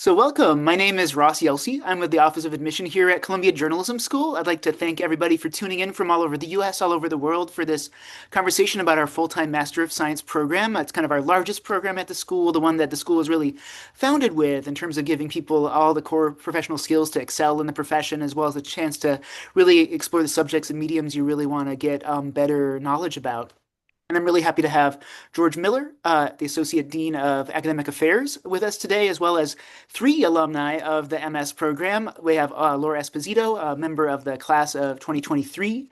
So, welcome. My name is Ross Yelsey. I'm with the Office of Admission here at Columbia Journalism School. I'd like to thank everybody for tuning in from all over the US, all over the world for this conversation about our full-time Master of Science program. It's kind of our largest program at the school, the one that the school is really founded with in terms of giving people all the core professional skills to excel in the profession, as well as a chance to really explore the subjects and mediums you really want to get better knowledge about. And I'm really happy to have George Miller, the Associate Dean of Academic Affairs, with us today, as well as three alumni of the MS program. We have Laura Esposito, a member of the class of 2023,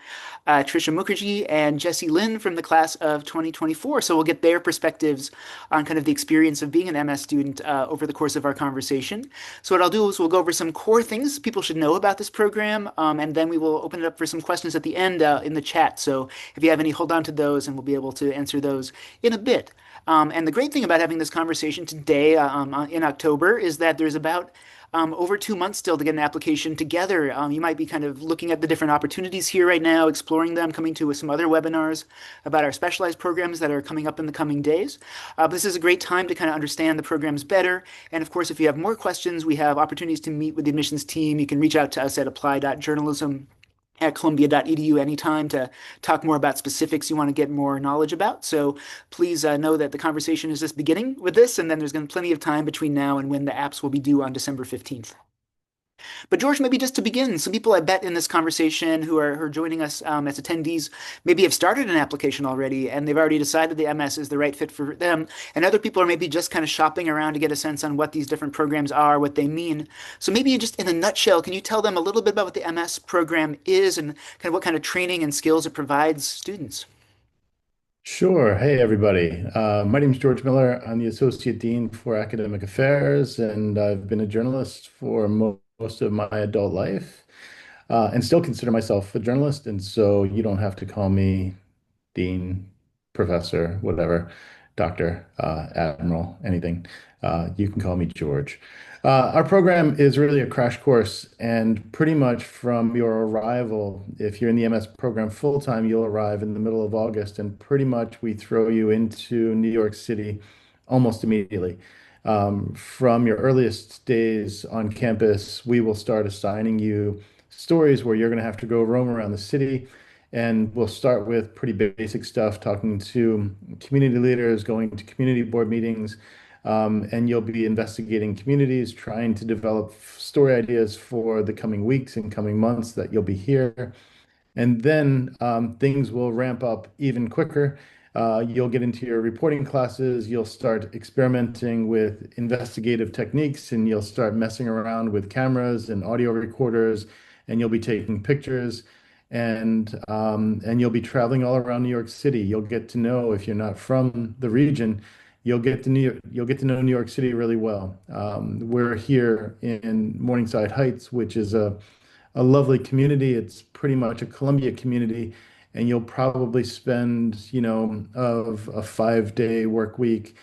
Trisha Mukherjee, and Jesse Lynn from the class of 2024. So we'll get their perspectives on kind of the experience of being an MS student over the course of our conversation. So what I'll do is we'll go over some core things people should know about this program, and then we will open it up for some questions at the end in the chat. So if you have any, hold on to those, and we'll be able to answer those in a bit. And the great thing about having this conversation today in October is that there's about over 2 months still to get an application together. You might be kind of looking at the different opportunities here right now, exploring them, coming to some other webinars about our specialized programs that are coming up in the coming days. But this is a great time to kind of understand the programs better. And of course, if you have more questions, we have opportunities to meet with the admissions team. You can reach out to us at apply.journalism at columbia.edu anytime to talk more about specifics you want to get more knowledge about. So please know that the conversation is just beginning with this, and then there's going to be plenty of time between now and when the apps will be due on December 15th. But George, maybe just to begin, some people I bet in this conversation who are joining us as attendees maybe have started an application already and they've already decided the MS is the right fit for them. And other people are maybe just kind of shopping around to get a sense on what these different programs are, what they mean. So maybe just in a nutshell, can you tell them a little bit about what the MS program is and kind of what kind of training and skills it provides students? Sure. Hey, everybody. My name is George Miller. I'm the Associate Dean for Academic Affairs, and I've been a journalist for most of my adult life, and still consider myself a journalist. And so you don't have to call me Dean, Professor, whatever, Doctor, Admiral, anything. You can call me George. Our program is really a crash course, and pretty much from your arrival, if you're in the MS program full time, you'll arrive in the middle of August, and pretty much we throw you into New York City almost immediately. From your earliest days on campus, we will start assigning you stories where you're going to have to go roam around the city. And we'll start with pretty basic stuff, talking to community leaders, going to community board meetings, and you'll be investigating communities, trying to develop story ideas for the coming weeks and coming months that you'll be here. And then things will ramp up even quicker. You'll get into your reporting classes, you'll start experimenting with investigative techniques, and you'll start messing around with cameras and audio recorders, and you'll be taking pictures, and you'll be traveling all around New York City. You'll get to know, if you're not from the region, you'll get to know New York City really well. We're here in Morningside Heights, which is a lovely community. It's pretty much a Columbia community, and you'll probably spend, of a 5-day work week,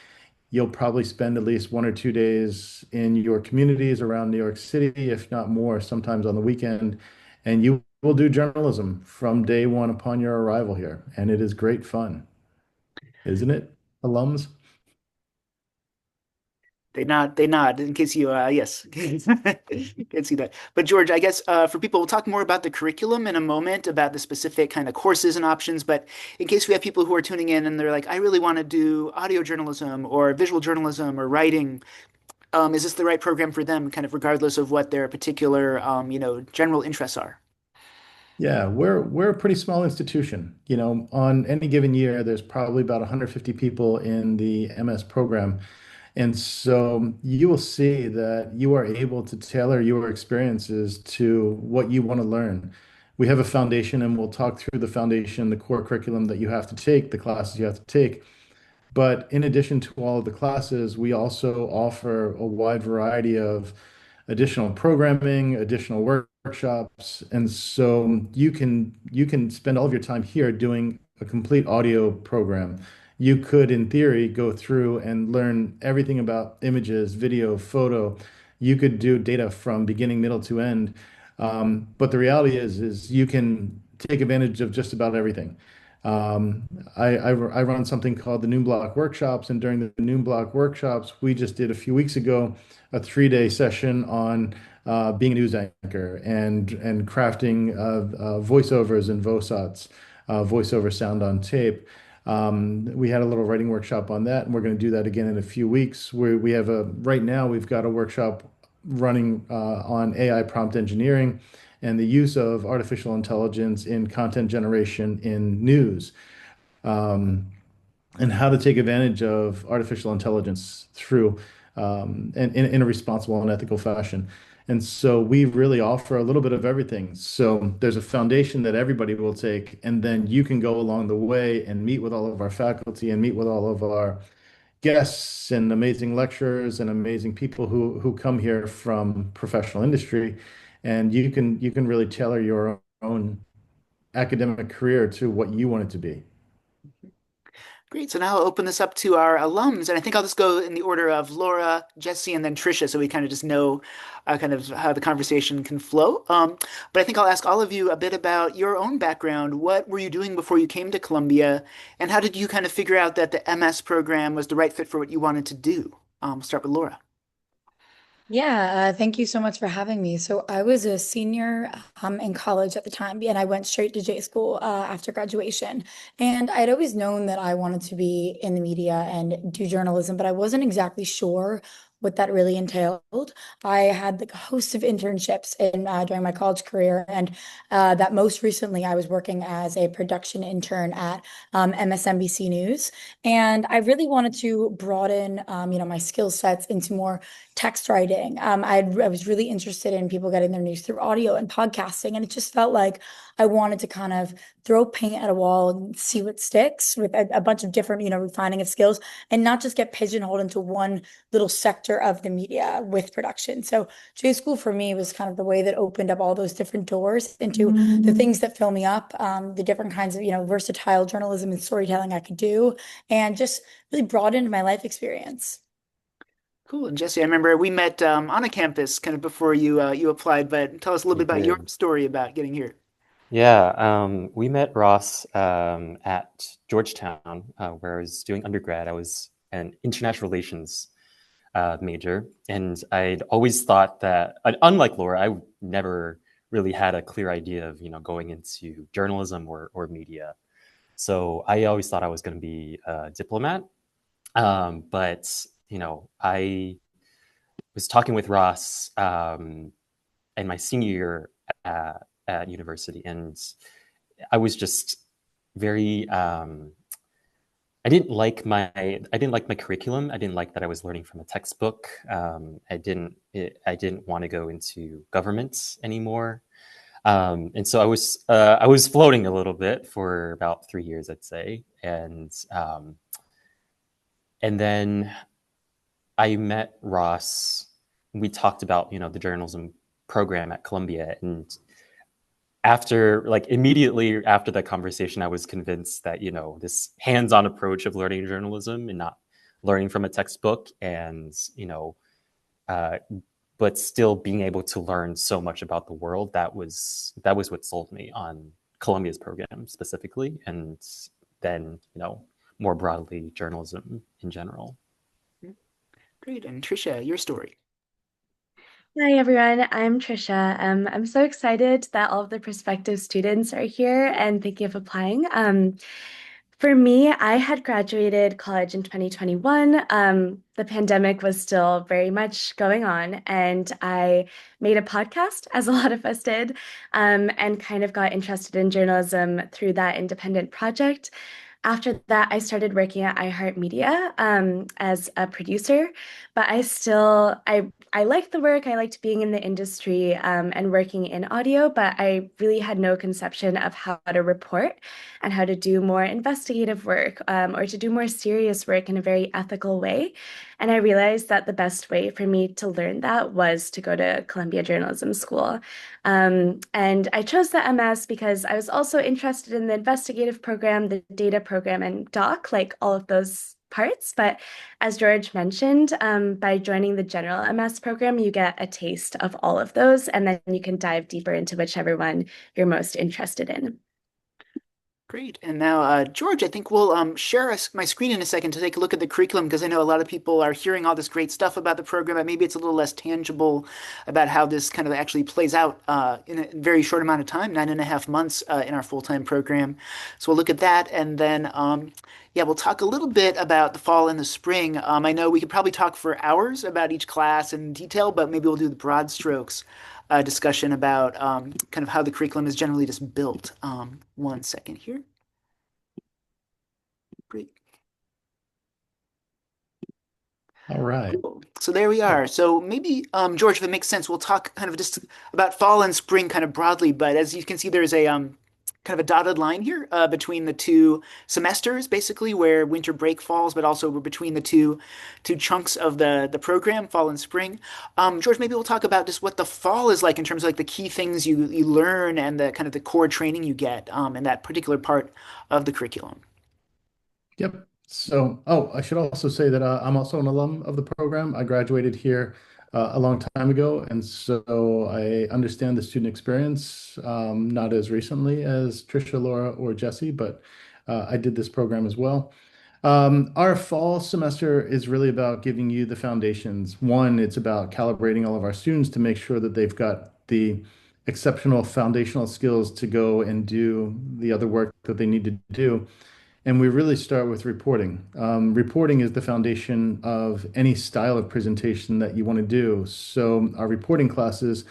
you'll probably spend at least 1 or 2 days in your communities around New York City, if not more, sometimes on the weekend. And you will do journalism from day one upon your arrival here. And it is great fun, isn't it, alums? They nod in case you, yes, can see that. But George, I guess for people, we'll talk more about the curriculum in a moment, about the specific kind of courses and options. But in case we have people who are tuning in and they're like, I really want to do audio journalism or visual journalism or writing, is this the right program for them, kind of regardless of what their particular, general interests are? Yeah, we're a pretty small institution. On any given year, there's probably about 150 people in the MS program. And so you will see that you are able to tailor your experiences to what you want to learn. We have a foundation, and we'll talk through the foundation, the core curriculum that you have to take, the classes you have to take. But in addition to all of the classes, we also offer a wide variety of additional programming, additional workshops. And so you can spend all of your time here doing a complete audio program. You could, in theory, go through and learn everything about images, video, photo. You could do data from beginning, middle to end. But the reality is you can take advantage of just about everything. Um, I run something called the Noon Block Workshops, and during the Noon Block Workshops, we just did a few weeks ago a 3-day session on being a news anchor and crafting voiceovers and VOSOTs, voiceover sound on tape. We had a little writing workshop on that, and we're going to do that again in a few weeks. We have a right now we've got a workshop running on AI prompt engineering and the use of artificial intelligence in content generation in news, and how to take advantage of artificial intelligence through and in a responsible and ethical fashion. And so we really offer a little bit of everything. So there's a foundation that everybody will take, and then you can go along the way and meet with all of our faculty and meet with all of our guests and amazing lecturers and amazing people who come here from professional industry, and you can really tailor your own academic career to what you want it to be. Great. So now I'll open this up to our alums, and I think I'll just go in the order of Laura, Jesse, and then Tricia, so we kind of just know kind of how the conversation can flow. But I think I'll ask all of you a bit about your own background. What were you doing before you came to Columbia, and how did you kind of figure out that the MS program was the right fit for what you wanted to do? Start with Laura. Yeah, thank you so much for having me. So I was a senior in college at the time, and I went straight to J school after graduation. And I'd always known that I wanted to be in the media and do journalism, but I wasn't exactly sure what that really entailed. I had like a host of internships in during my college career, and that most recently I was working as a production intern at MSNBC News, and I really wanted to broaden, my skill sets into more text writing. I was really interested in people getting their news through audio and podcasting, and it just felt like I wanted to kind of throw paint at a wall and see what sticks with a bunch of different, refining of skills, and not just get pigeonholed into one little sector of the media with production. So J School for me was kind of the way that opened up all those different doors into the things that fill me up, the different kinds of, versatile journalism and storytelling I could do, and just really broadened my life experience. Cool. And Jesse, I remember we met on a campus kind of before you applied, but tell us a little We bit about your did. story about getting here. Yeah, we met Ross at Georgetown, where I was doing undergrad. I was an international relations major, and I'd always thought that, unlike Laura, I never really had a clear idea of, going into journalism or media. So I always thought I was going to be a diplomat. But, I was talking with Ross in my senior year at university, and I was just very I didn't like my curriculum. I didn't like that I was learning from a textbook. I didn't want to go into government anymore. And so I was floating a little bit for about 3 years, I'd say, and then I met Ross. We talked about the journalism program at Columbia, and immediately after that conversation, I was convinced that this hands-on approach of learning journalism and not learning from a textbook, and uh, but still being able to learn so much about the world, that was what sold me on Columbia's program specifically, and then more broadly journalism in general. Great. And Tricia, your story. Hi everyone, I'm Trisha. I'm so excited that all of the prospective students are here and thinking of applying. For me, I had graduated college in 2021. The pandemic was still very much going on, and I made a podcast, as a lot of us did, and kind of got interested in journalism through that independent project. After that, I started working at iHeartMedia as a producer, but I liked the work. I liked being in the industry and working in audio, but I really had no conception of how to report and how to do more investigative work or to do more serious work in a very ethical way. And I realized that the best way for me to learn that was to go to Columbia Journalism School. And I chose the MS because I was also interested in the investigative program, the data program, and doc, like all of those parts. But as George mentioned, by joining the general MS program, you get a taste of all of those, and then you can dive deeper into whichever one you're most interested in. Great. And now, George, I think we'll share my screen in a second to take a look at the curriculum because I know a lot of people are hearing all this great stuff about the program, but maybe it's a little less tangible about how this kind of actually plays out in a very short amount of time, 9.5 months in our full-time program. So we'll look at that, and then yeah, we'll talk a little bit about the fall and the spring. I know we could probably talk for hours about each class in detail, but maybe we'll do the broad strokes discussion about kind of how the curriculum is generally just built. One second here. Great. All right. Cool. So there we are. So maybe, George, if it makes sense, we'll talk kind of just about fall and spring kind of broadly. But as you can see, there's a kind of a dotted line here between the two semesters, basically, where winter break falls, but also between the two chunks of the program, fall and spring. George, maybe we'll talk about just what the fall is like in terms of like the key things you learn and the kind of the core training you get in that particular part of the curriculum. Yep. So, oh, I should also say that I'm also an alum of the program. I graduated here a long time ago, and so I understand the student experience, not as recently as Trisha, Laura, or Jesse, but I did this program as well. Our fall semester is really about giving you the foundations. One, it's about calibrating all of our students to make sure that they've got the exceptional foundational skills to go and do the other work that they need to do. And we really start with reporting. Reporting is the foundation of any style of presentation that you want to do. So our reporting classes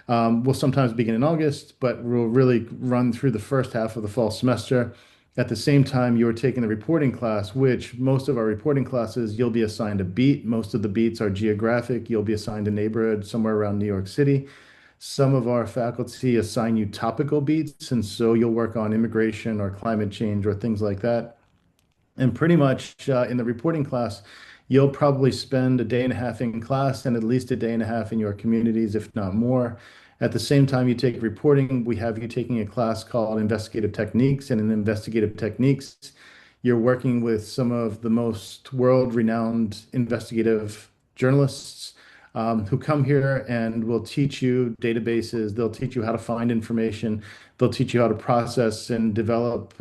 will sometimes begin in August, but will really run through the first half of the fall semester. At the same time, you're taking the reporting class, which most of our reporting classes, you'll be assigned a beat. Most of the beats are geographic. You'll be assigned a neighborhood somewhere around New York City. Some of our faculty assign you topical beats, and so you'll work on immigration or climate change or things like that. And pretty much in the reporting class, you'll probably spend a day and a half in class and at least a day and a half in your communities, if not more. At the same time you take reporting, we have you taking a class called Investigative Techniques. And in Investigative Techniques, you're working with some of the most world-renowned investigative journalists who come here and will teach you databases. They'll teach you how to find information. They'll teach you how to process and develop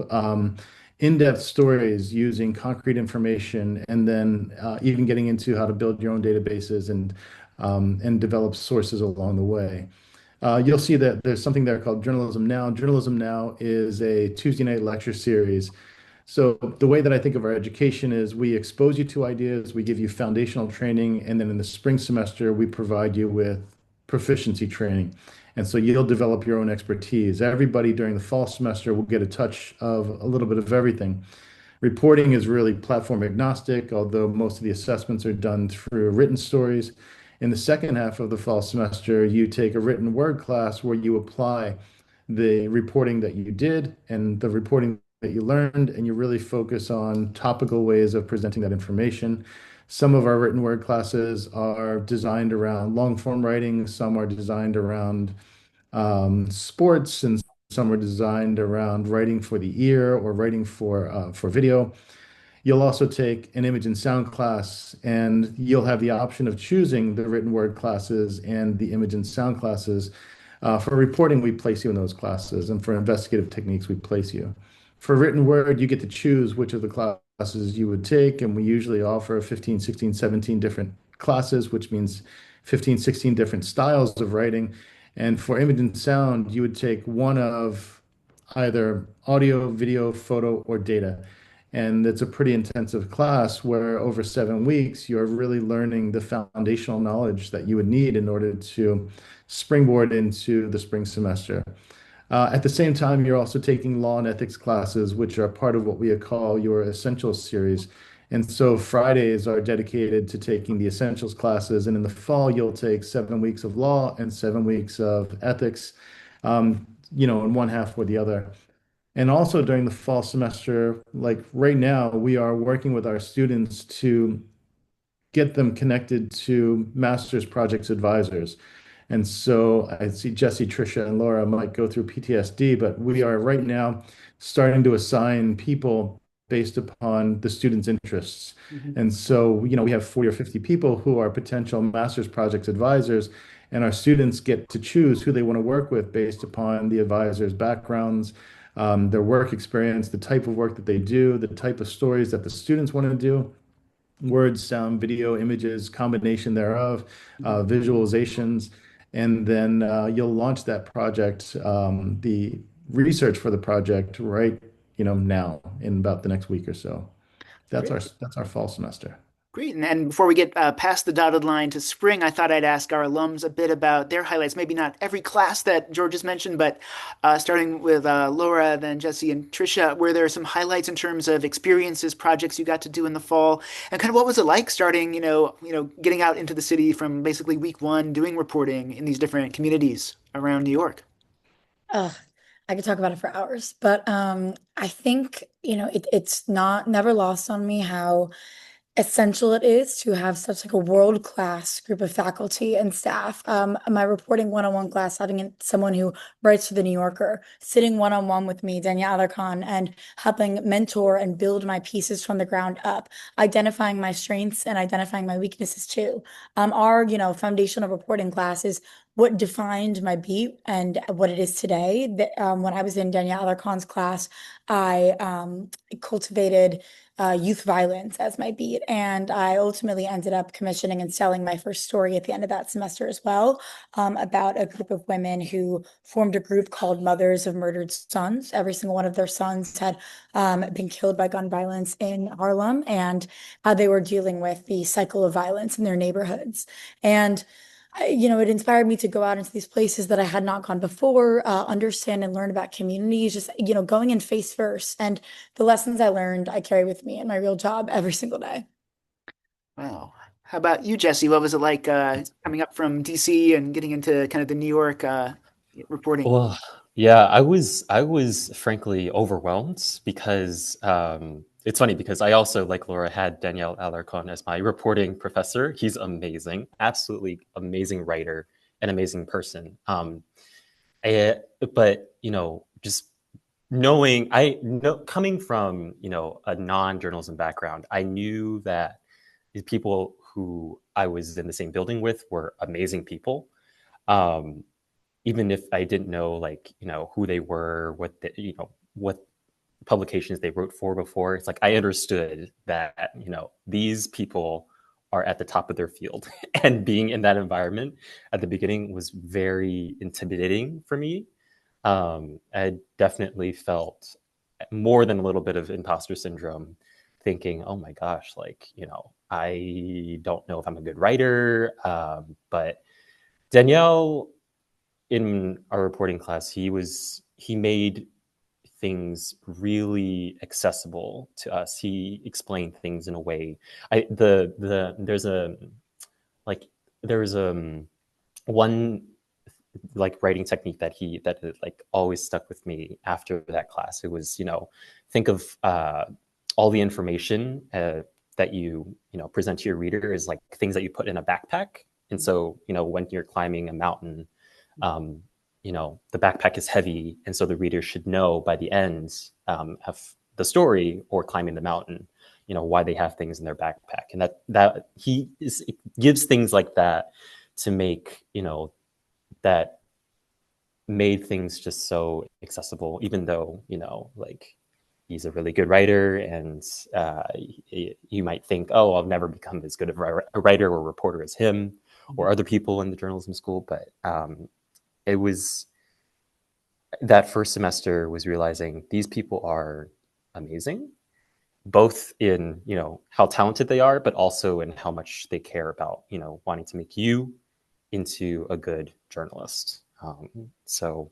in-depth stories using concrete information, and then even getting into how to build your own databases and develop sources along the way. You'll see that there's something there called Journalism Now. Journalism Now is a Tuesday night lecture series. So the way that I think of our education is we expose you to ideas, we give you foundational training, and then in the spring semester, we provide you with proficiency training. And so you'll develop your own expertise. Everybody during the fall semester will get a touch of a little bit of everything. Reporting is really platform agnostic, although most of the assessments are done through written stories. In the second half of the fall semester, you take a written word class where you apply the reporting that you did and the reporting that you learned, and you really focus on topical ways of presenting that information. Some of our written word classes are designed around long form writing, some are designed around sports, and some are designed around writing for the ear or writing for video. You'll also take an image and sound class, and you'll have the option of choosing the written word classes and the image and sound classes. For reporting, we place you in those classes, and for investigative techniques, we place you. For written word, you get to choose which of the classes you would take, and we usually offer 15, 16, 17 different classes, which means 15, 16 different styles of writing. And for image and sound, you would take one of either audio, video, photo, or data. And it's a pretty intensive class where over 7 weeks, you're really learning the foundational knowledge that you would need in order to springboard into the spring semester. At the same time, you're also taking law and ethics classes, which are part of what we call your essentials series. And so Fridays are dedicated to taking the essentials classes. And in the fall, you'll take 7 weeks of law and 7 weeks of ethics, in one half or the other. And also during the fall semester, like right now, we are working with our students to get them connected to master's projects advisors. And so I see Jesse, Trisha, and Laura might go through PTSD, but we are right now starting to assign people based upon the students' interests. Mhm. And so, we have 40 or 50 people who are potential master's projects advisors, and our students get to choose who they want to work with based upon the advisors' backgrounds, their work experience, the type of work that they do, the type of stories that the students want to do, words, sound, video, images, combination thereof, visualizations, and then you'll launch that project, the research for the project right, now in about the next week or so. Great. That's our fall semester. Great. And before we get past the dotted line to spring, I thought I'd ask our alums a bit about their highlights. Maybe not every class that George has mentioned, but starting with Laura, then Jesse and Tricia, were there some highlights in terms of experiences, projects you got to do in the fall, and kind of what was it like starting, getting out into the city from basically week one, doing reporting in these different communities around New York? Ugh, I could talk about it for hours, but I think, it's not never lost on me how essential it is to have such like a world-class group of faculty and staff. My reporting one-on-one class, having someone who writes for the New Yorker, sitting one-on-one with me, Danielle Alarcon, and helping mentor and build my pieces from the ground up, identifying my strengths and identifying my weaknesses too. Our, foundational reporting class is what defined my beat and what it is today. That when I was in Danielle Alarcon's class, I cultivated youth violence as my beat. And I ultimately ended up commissioning and selling my first story at the end of that semester as well, about a group of women who formed a group called Mothers of Murdered Sons. Every single one of their sons had been killed by gun violence in Harlem, and they were dealing with the cycle of violence in their neighborhoods. And it inspired me to go out into these places that I had not gone before, understand and learn about communities, just, going in face first. And the lessons I learned, I carry with me in my real job every single day. Wow. How about you, Jesse? What was it like coming up from DC and getting into kind of the New York reporting? Well, yeah, I was frankly overwhelmed because it's funny because I also, like Laura, had Danielle Alarcon as my reporting professor. He's amazing, absolutely amazing writer, an amazing person. Eh, but just knowing I know coming from a non-journalism background, I knew that the people who I was in the same building with were amazing people. Um, Even if I didn't know like who they were, what publications they wrote for before, it's like I understood that these people are at the top of their field, and being in that environment at the beginning was very intimidating for me. I definitely felt more than a little bit of imposter syndrome, thinking, "Oh my gosh, like I don't know if I'm a good writer." But Danielle in our reporting class, he made things really accessible to us. He explained things in a way. I the there's a like there's one like writing technique that like always stuck with me after that class. It was think of all the information that you present to your reader is like things that you put in a backpack. And so when you're climbing a mountain, um, the backpack is heavy, and so the reader should know by the end of the story or climbing the mountain, why they have things in their backpack, and that it gives things like that to make that made things just so accessible, even though like he's a really good writer, and you might think, oh, I'll never become as good of a writer or reporter as him or other people in the journalism school, but it was that first semester was realizing these people are amazing, both in how talented they are, but also in how much they care about wanting to make you into a good journalist. So,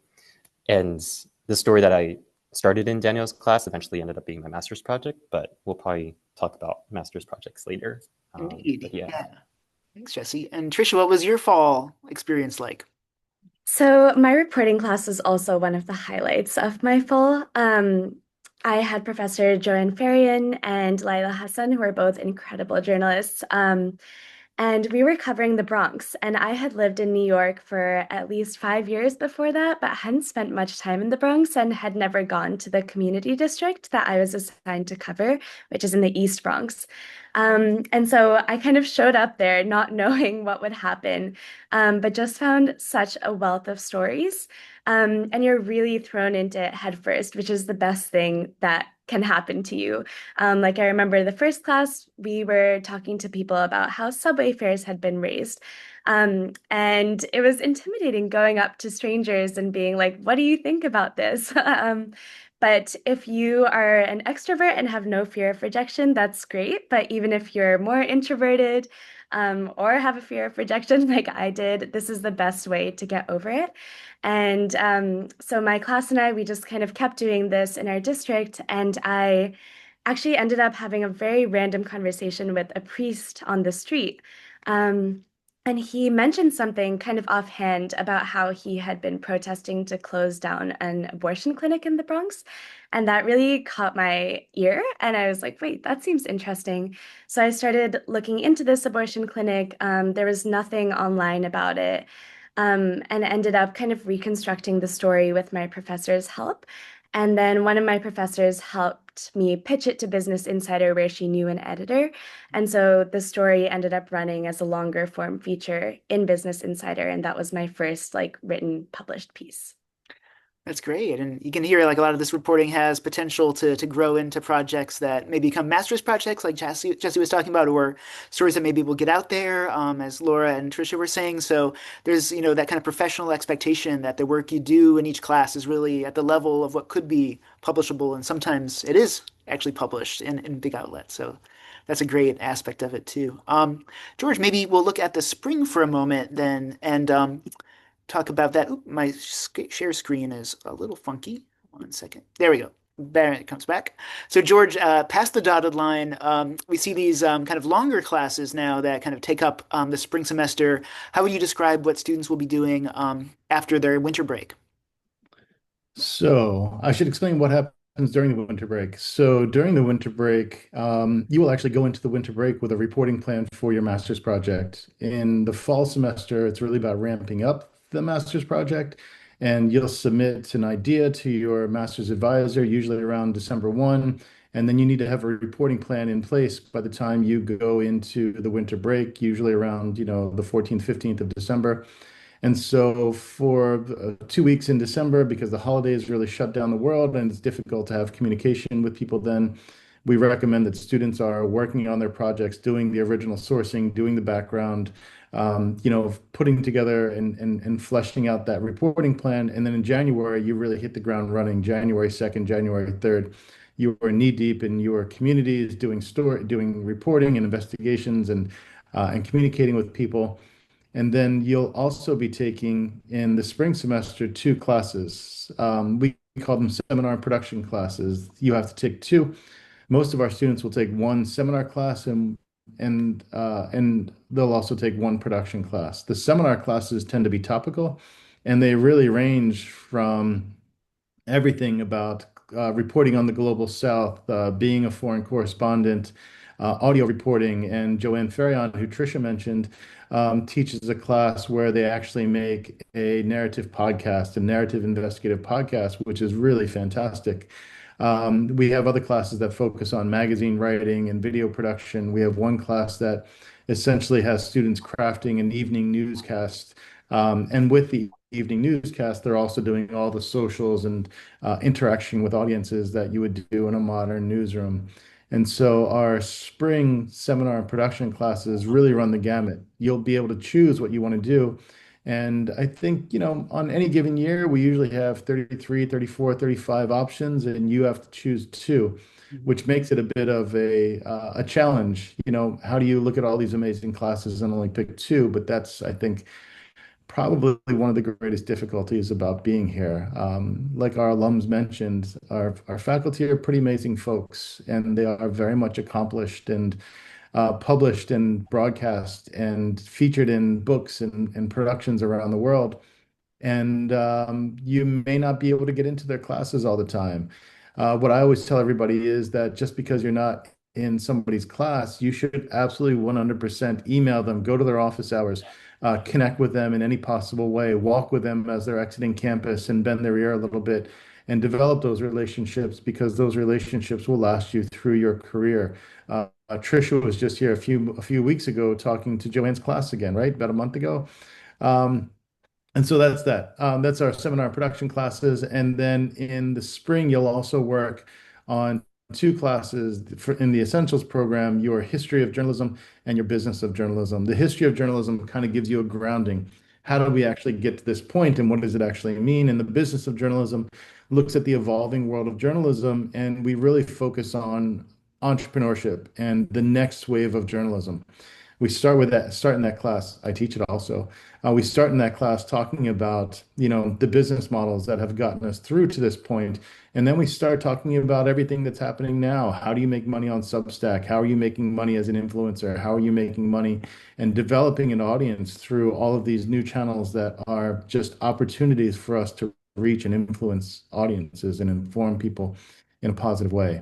and the story that I started in Daniel's class eventually ended up being my master's project, but we'll probably talk about master's projects later. Indeed. But yeah. Yeah. Thanks, Jesse. And Tricia, what was your fall experience like? So my reporting class was also one of the highlights of my fall. I had Professor Joanne Farian and Laila Hassan, who are both incredible journalists. And we were covering the Bronx. And I had lived in New York for at least 5 years before that, but hadn't spent much time in the Bronx and had never gone to the community district that I was assigned to cover, which is in the East Bronx. And so I kind of showed up there not knowing what would happen, but just found such a wealth of stories. And you're really thrown into it head first, which is the best thing that can happen to you. Like I remember the first class, we were talking to people about how subway fares had been raised. And it was intimidating going up to strangers and being like, what do you think about this? But if you are an extrovert and have no fear of rejection, that's great. But even if you're more introverted, or have a fear of rejection like I did, this is the best way to get over it. And so my class and I, we just kind of kept doing this in our district. And I actually ended up having a very random conversation with a priest on the street. Um, and he mentioned something kind of offhand about how he had been protesting to close down an abortion clinic in the Bronx. And that really caught my ear. And I was like, wait, that seems interesting. So I started looking into this abortion clinic. There was nothing online about it. And ended up kind of reconstructing the story with my professor's help. And then one of my professors helped me pitch it to Business Insider, where she knew an editor. And so the story ended up running as a longer form feature in Business Insider. And that was my first like written published piece. That's great. And you can hear like a lot of this reporting has potential to grow into projects that may become master's projects like Jesse was talking about, or stories that maybe will get out there, as Laura and Tricia were saying. So there's, that kind of professional expectation that the work you do in each class is really at the level of what could be publishable. And sometimes it is actually published in big outlets. So that's a great aspect of it too. George, maybe we'll look at the spring for a moment then, and talk about that. Oop, my share screen is a little funky. 1 second. There we go. There it comes back. So George, past the dotted line, we see these kind of longer classes now that kind of take up the spring semester. How would you describe what students will be doing after their winter break? So I should explain what happens during the winter break. So during the winter break, you will actually go into the winter break with a reporting plan for your master's project. In the fall semester, it's really about ramping up the master's project, and you'll submit an idea to your master's advisor, usually around December 1, and then you need to have a reporting plan in place by the time you go into the winter break, usually around, the 14th, 15th of December. And so for 2 weeks in December, because the holidays really shut down the world and it's difficult to have communication with people then, we recommend that students are working on their projects, doing the original sourcing, doing the background, putting together and fleshing out that reporting plan. And then in January, you really hit the ground running. January 2nd, January 3rd, you are knee deep in your communities, doing reporting and investigations and communicating with people. And then you'll also be taking in the spring semester 2 classes. We call them seminar and production classes. You have to take two. Most of our students will take one seminar class and they'll also take one production class. The seminar classes tend to be topical, and they really range from everything about reporting on the global south, being a foreign correspondent, audio reporting. And Joanne Ferrion, who Tricia mentioned, teaches a class where they actually make a narrative podcast, a narrative investigative podcast, which is really fantastic. We have other classes that focus on magazine writing and video production. We have one class that essentially has students crafting an evening newscast. And with the evening newscast, they're also doing all the socials and interaction with audiences that you would do in a modern newsroom. And so our spring seminar and production classes really run the gamut. You'll be able to choose what you want to do. And I think, on any given year, we usually have 33, 34, 35 options, and you have to choose two, which makes it a bit of a challenge. How do you look at all these amazing classes and only pick two? But that's, I think, probably one of the greatest difficulties about being here. Like our alums mentioned, our faculty are pretty amazing folks, and they are very much accomplished and published and broadcast and featured in books and productions around the world. And you may not be able to get into their classes all the time. What I always tell everybody is that just because you're not in somebody's class, you should absolutely 100% email them, go to their office hours, connect with them in any possible way, walk with them as they're exiting campus and bend their ear a little bit and develop those relationships, because those relationships will last you through your career. Trisha was just here a few weeks ago talking to Joanne's class again, right? About a month ago. Um, and so that's that. That's our seminar production classes. And then in the spring, you'll also work on two classes in the Essentials program, your history of journalism and your business of journalism. The history of journalism kind of gives you a grounding. How do we actually get to this point and what does it actually mean? And the business of journalism looks at the evolving world of journalism, and we really focus on entrepreneurship and the next wave of journalism. We start in that class. I teach it also. We start in that class talking about, the business models that have gotten us through to this point. And then we start talking about everything that's happening now. How do you make money on Substack? How are you making money as an influencer? How are you making money and developing an audience through all of these new channels that are just opportunities for us to reach and influence audiences and inform people in a positive way.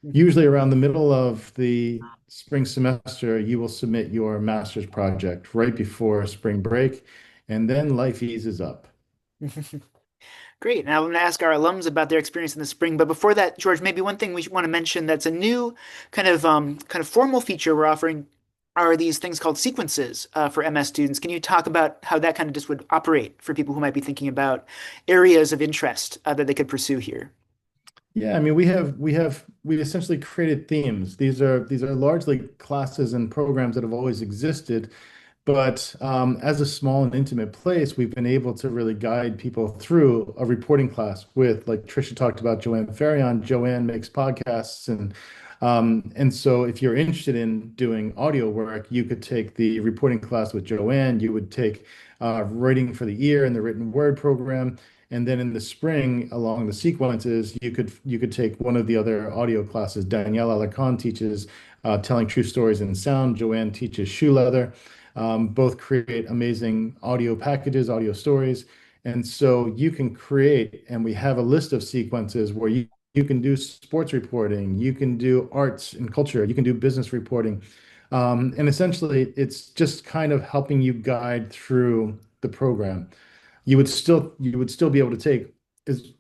Mhm. Usually around the middle of the spring semester, you will submit your master's project right before spring break, and then life eases up. Great. Now I'm going to ask our alums about their experience in the spring. But before that, George, maybe one thing we want to mention that's a new kind of formal feature we're offering are these things called sequences for MS students. Can you talk about how that kind of just would operate for people who might be thinking about areas of interest that they could pursue here? Yeah, I mean, we essentially created themes. These are largely classes and programs that have always existed. But as a small and intimate place, we've been able to really guide people through a reporting class with, like Trisha talked about, Joanne Ferrion. Joanne makes podcasts, and so if you're interested in doing audio work, you could take the reporting class with Joanne. You would take writing for the ear and the written word program. And then in the spring, along the sequences, you could take one of the other audio classes. Danielle Alarcon teaches telling true stories in sound. Joanne teaches shoe leather. Both create amazing audio packages, audio stories. And so you can create, and we have a list of sequences where you can do sports reporting, you can do arts and culture, you can do business reporting. And essentially, it's just kind of helping you guide through the program. You would still be able to take as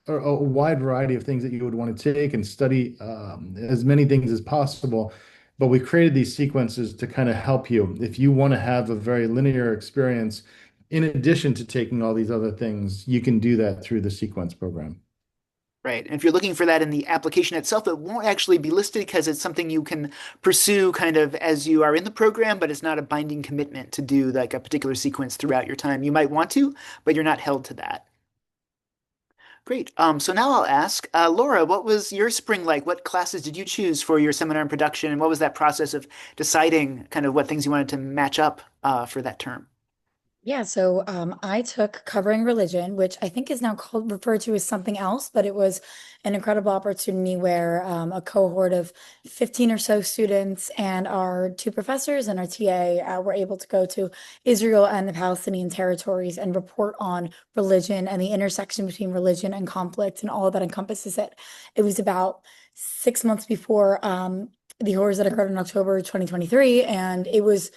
a wide variety of things that you would want to take and study as many things as possible. But we created these sequences to kind of help you if you want to have a very linear experience. In addition to taking all these other things, you can do that through the sequence program. Right. And if you're looking for that in the application itself, it won't actually be listed because it's something you can pursue kind of as you are in the program, but it's not a binding commitment to do like a particular sequence throughout your time. You might want to, but you're not held to that. Great. So now I'll ask, Laura, what was your spring like? What classes did you choose for your seminar in production? And what was that process of deciding kind of what things you wanted to match up for that term? Yeah, so I took covering religion, which I think is now called referred to as something else, but it was an incredible opportunity where a cohort of 15 or so students and our two professors and our TA were able to go to Israel and the Palestinian territories and report on religion and the intersection between religion and conflict and all that encompasses it. It was about 6 months before the horrors that occurred in October 2023, and it was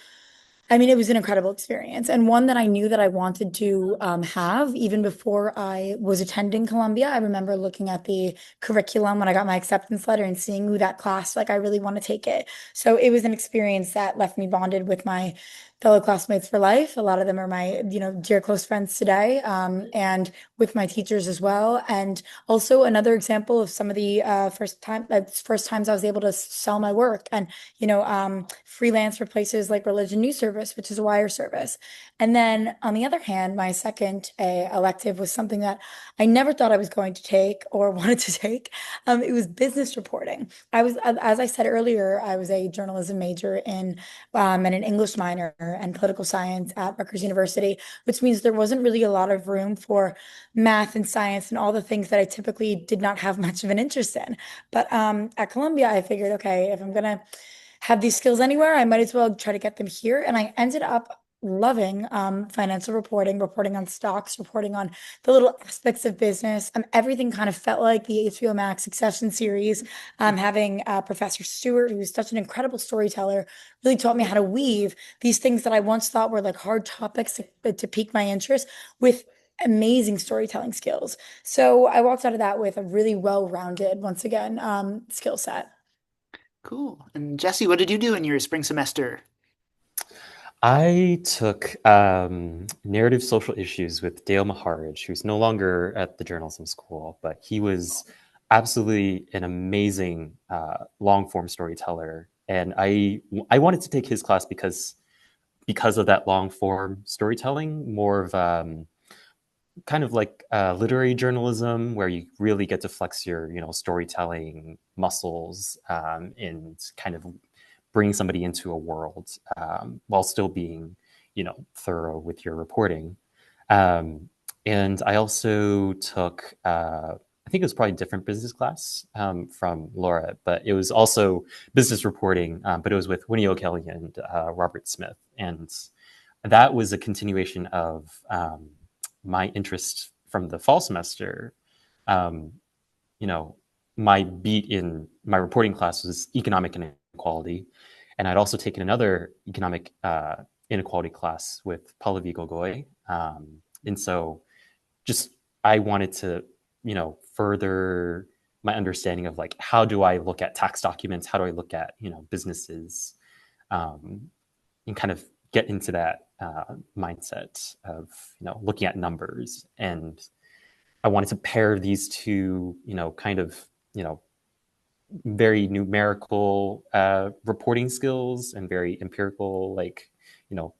an incredible experience and one that I knew that I wanted to have even before I was attending Columbia. I remember looking at the curriculum when I got my acceptance letter and seeing who that class, like I really want to take it. So it was an experience that left me bonded with my fellow classmates for life. A lot of them are my, dear close friends today, and with my teachers as well. And also another example of some of the first times I was able to sell my work and freelance for places like Religion News Service, which is a wire service. And then on the other hand, my second elective was something that I never thought I was going to take or wanted to take. It was business reporting. As I said earlier, I was a journalism major and an English minor and political science at Rutgers University, which means there wasn't really a lot of room for math and science and all the things that I typically did not have much of an interest in. But at Columbia, I figured, okay, if I'm gonna have these skills anywhere, I might as well try to get them here. And I ended up loving financial reporting, reporting on stocks, reporting on the little aspects of business. Everything kind of felt like the HBO Max Succession series. Having Professor Stewart, who was such an incredible storyteller, really taught me how to weave these things that I once thought were like hard topics to pique my interest with amazing storytelling skills. So I walked out of that with a really well-rounded, once again, skill set. Cool. And Jesse, what did you do in your spring semester? I took narrative social issues with Dale Maharaj, who's no longer at the journalism school, but he was absolutely an amazing long form storyteller. And I wanted to take his class because of that long form storytelling, more of kind of like literary journalism, where you really get to flex your storytelling muscles and kind of bring somebody into a world while still being thorough with your reporting. Um, and I also took I think it was probably a different business class from Laura, but it was also business reporting, but it was with Winnie O'Kelly and Robert Smith. And that was a continuation of my interest from the fall semester. Um, you know, my beat in my reporting class was economic inequality, and I'd also taken another economic inequality class with Pallavi Gogoi, and so just I wanted to, further my understanding of like how do I look at tax documents, how do I look at businesses, um, and kind of get into that mindset of looking at numbers. And I wanted to pair these two, kind of very numerical reporting skills and very empirical, like you know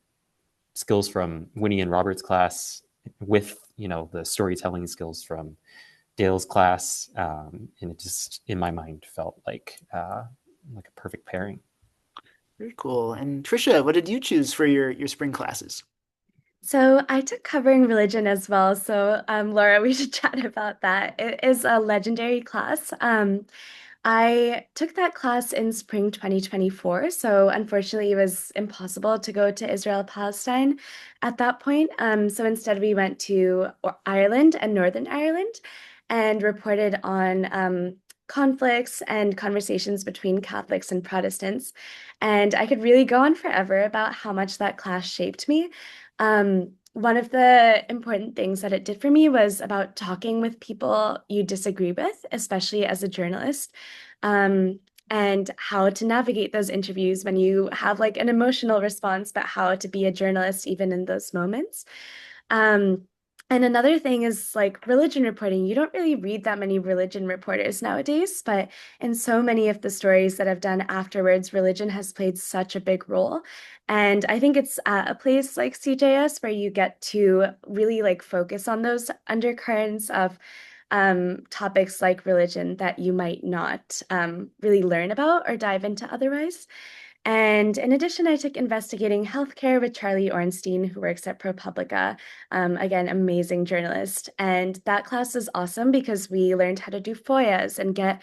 skills from Winnie and Robert's class with the storytelling skills from Dale's class, and it just in my mind felt like a perfect pairing. Very cool. And Trisha, what did you choose for your spring classes? So I took covering religion as well. So Laura, we should chat about that. It is a legendary class. I took that class in spring 2024. So unfortunately, it was impossible to go to Israel, Palestine at that point. So instead, we went to Ireland and Northern Ireland and reported on conflicts and conversations between Catholics and Protestants. And I could really go on forever about how much that class shaped me. One of the important things that it did for me was about talking with people you disagree with, especially as a journalist, and how to navigate those interviews when you have like an emotional response, but how to be a journalist even in those moments. Um, and another thing is like religion reporting. You don't really read that many religion reporters nowadays, but in so many of the stories that I've done afterwards, religion has played such a big role. And I think it's at a place like CJS where you get to really like focus on those undercurrents of topics like religion that you might not really learn about or dive into otherwise. And in addition, I took investigating healthcare with Charlie Ornstein, who works at ProPublica. Again, amazing journalist. And that class was awesome because we learned how to do FOIAs and get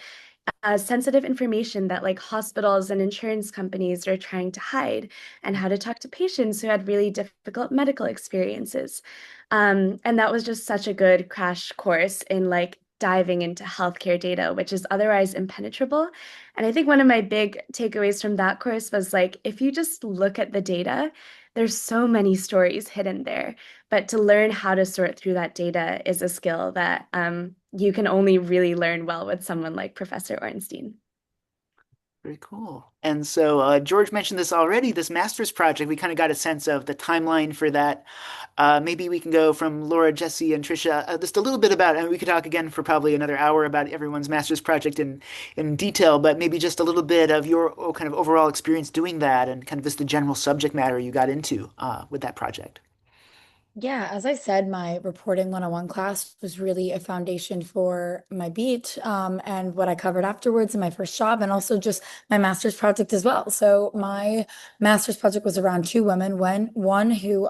sensitive information that like hospitals and insurance companies are trying to hide, and how to talk to patients who had really difficult medical experiences. And that was just such a good crash course in like diving into healthcare data, which is otherwise impenetrable. And I think one of my big takeaways from that course was like, if you just look at the data, there's so many stories hidden there. But to learn how to sort through that data is a skill that you can only really learn well with someone like Professor Ornstein. Very cool. And so George mentioned this already, this master's project, we kind of got a sense of the timeline for that. Maybe we can go from Laura, Jesse, and Trisha just a little bit about, and we could talk again for probably another hour about everyone's master's project in detail, but maybe just a little bit of your kind of overall experience doing that and kind of just the general subject matter you got into with that project. Yeah, as I said, my reporting 101 class was really a foundation for my beat and what I covered afterwards in my first job, and also just my master's project as well. So my master's project was around two women, one who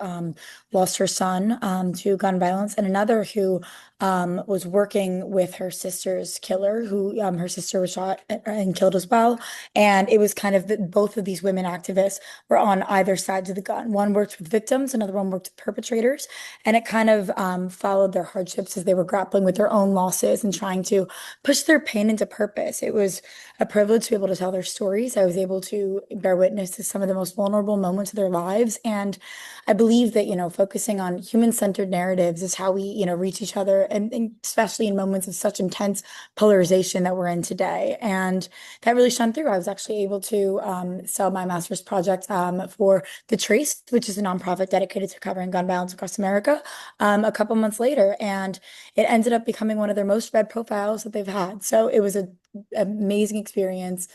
lost her son to gun violence, and another who was working with her sister's killer, who her sister was shot and killed as well. And it was kind of both of these women activists were on either sides of the gun. One worked with victims, another one worked with perpetrators. borders. And it kind of followed their hardships as they were grappling with their own losses and trying to push their pain into purpose. It was a privilege to be able to tell their stories. I was able to bear witness to some of the most vulnerable moments of their lives. And I believe that, focusing on human-centered narratives is how we, reach each other, and especially in moments of such intense polarization that we're in today. And that really shone through. I was actually able to sell my master's project for the Trace, which is a nonprofit dedicated to covering gun violence across America, a couple months later. And it ended up becoming one of their most read profiles that they've had. So it was an amazing experience.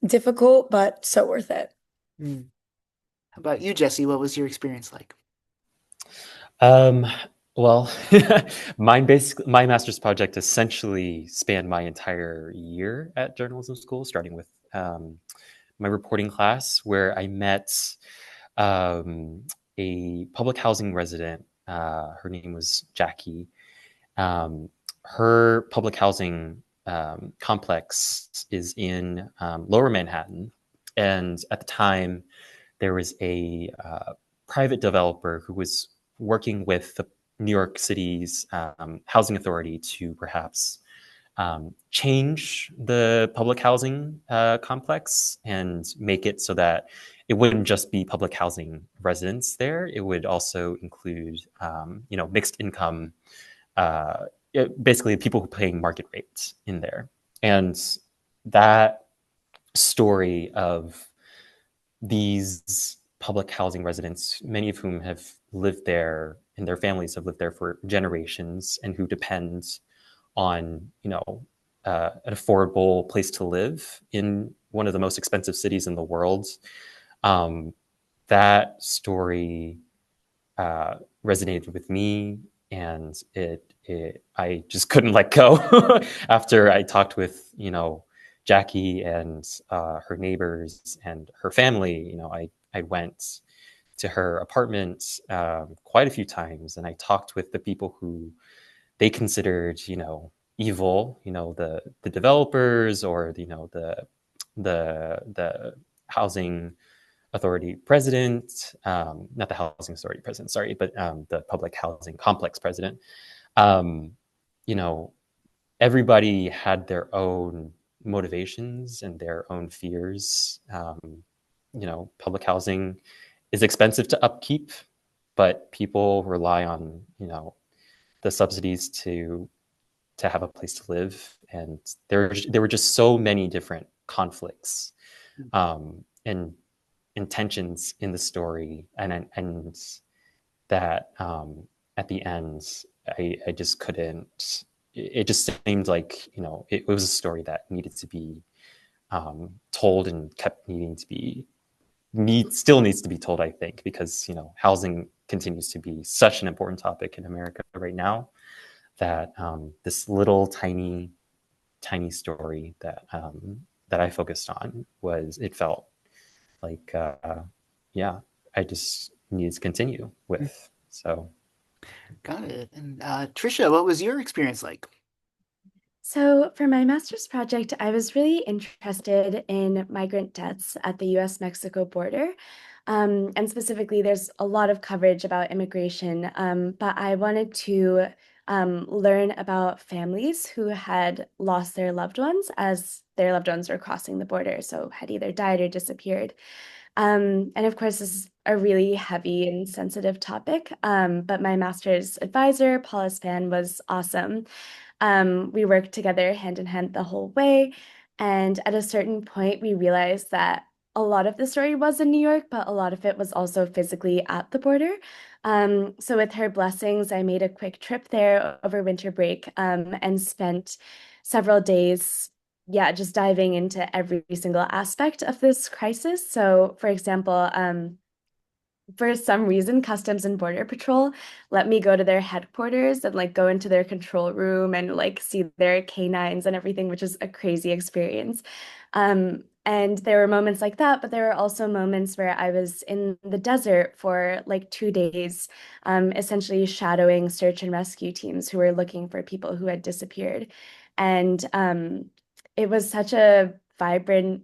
Difficult, but so worth it. Mm. How about you, Jesse? What was your experience like? Um, well, my master's project essentially spanned my entire year at journalism school, starting with my reporting class, where I met um, a public housing resident. Her name was Jackie. Um, Her public housing complex is in Lower Manhattan, and at the time, there was a private developer who was working with the New York City's housing authority to perhaps change the public housing complex and make it so that it wouldn't just be public housing residents there. It would also include, mixed income, uh, basically people who are paying market rates in there. And that story of these public housing residents, many of whom have lived there and their families have lived there for generations, and who depend on an affordable place to live in one of the most expensive cities in the world. Um, that story resonated with me, and I just couldn't let go after I talked with Jackie and her neighbors and her family. I went to her apartment quite a few times, and I talked with the people who they considered evil, the developers, or the housing authority president, not the housing authority president, sorry, but the public housing complex president. um, you know Everybody had their own motivations and their own fears. Public housing is expensive to upkeep, but people rely on the subsidies to have a place to live, and there were just so many different conflicts and intentions in the story, and that at the end, I just couldn't. It just seemed like it was a story that needed to be told, and kept needing to be still needs to be told, I think, because housing continues to be such an important topic in America right now, that this little tiny story that I focused on it felt like yeah, I just needed to continue with. So Got it. And Trisha, what was your experience like? So, for my master's project, I was really interested in migrant deaths at the US-Mexico border. And specifically, there's a lot of coverage about immigration, but I wanted to learn about families who had lost their loved ones as their loved ones were crossing the border, so had either died or disappeared. And of course, this is a really heavy and sensitive topic, but my master's advisor, Paula Span, was awesome. We worked together hand in hand the whole way. And at a certain point, we realized that a lot of the story was in New York, but a lot of it was also physically at the border. So with her blessings, I made a quick trip there over winter break, and spent several days, yeah, just diving into every single aspect of this crisis. So, for example, for some reason, Customs and Border Patrol let me go to their headquarters and go into their control room and see their canines and everything, which is a crazy experience. And there were moments like that, but there were also moments where I was in the desert for 2 days, essentially shadowing search and rescue teams who were looking for people who had disappeared. And it was such a vibrant